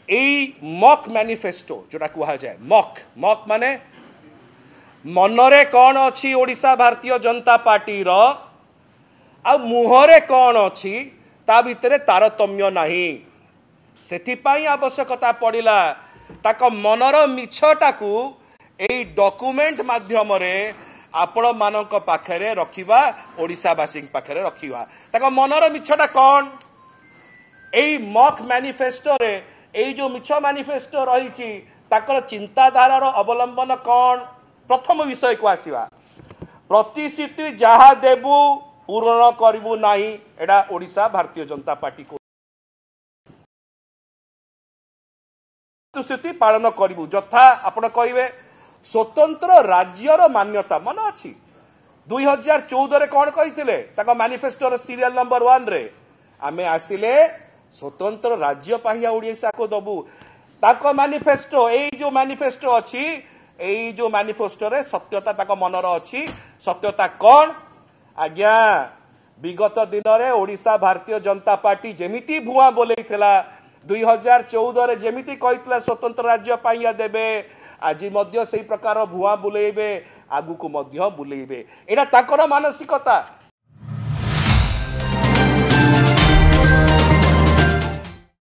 मक मैनिफेस्टो जोटा कह जाए मक मक माने मनरे कौन अच्छी ओडिशा भारतीय जनता पार्टी रो आ मुहरे कौन अच्छी ता भितरे तारतम्य नहीं सेथिपाई आवश्यकता पड़िला ताक मनर मिछटाकू एई डॉक्यूमेंट माध्यम रे आपण मानक पाखरे रखिबा ओडिशावासी पाखरे रखिबा ताक मनर मिछटा कौन एई मक मैनिफेस्टो रे एई जो मिछ मैनिफेस्टो रही ताकर चिंताधारार अवलंबन कौन प्रथम विषय को आसीबा प्रतिश्रुति जहा देबू पूर्ण करिबू नाही एडा ओडिशा भारतीय जनता पार्टी को प्रतिश्रुति पालन करिबू जथा आपण कहिबे स्वतंत्र राज्यर मान्यता मन अछि 2014 रे कोन करिथिले ताका मैनिफेस्टो रे सीरियल नंबर 1 रे आमे आसिले स्वतंत्र राज्य पाहिया ओडिशा को दबू ताको मैनिफेस्टो एई जो मैनिफेस्टो अछि एई जो मैनिफेस्टो रे सत्यता ताको मनर अछि सत्यता कौन आज्ञा विगत दिन रे ओडिशा भारतीय जनता पार्टी जेमिति भुआ बोलेइथिला 2014 रे जेमिति कहितला स्वतंत्र राज्य पाइया देबे आजि मध्य सेही प्रकार भुआ बुलेइबे आगु को मध्य बुलेइबे एटा ताकर मानसिकता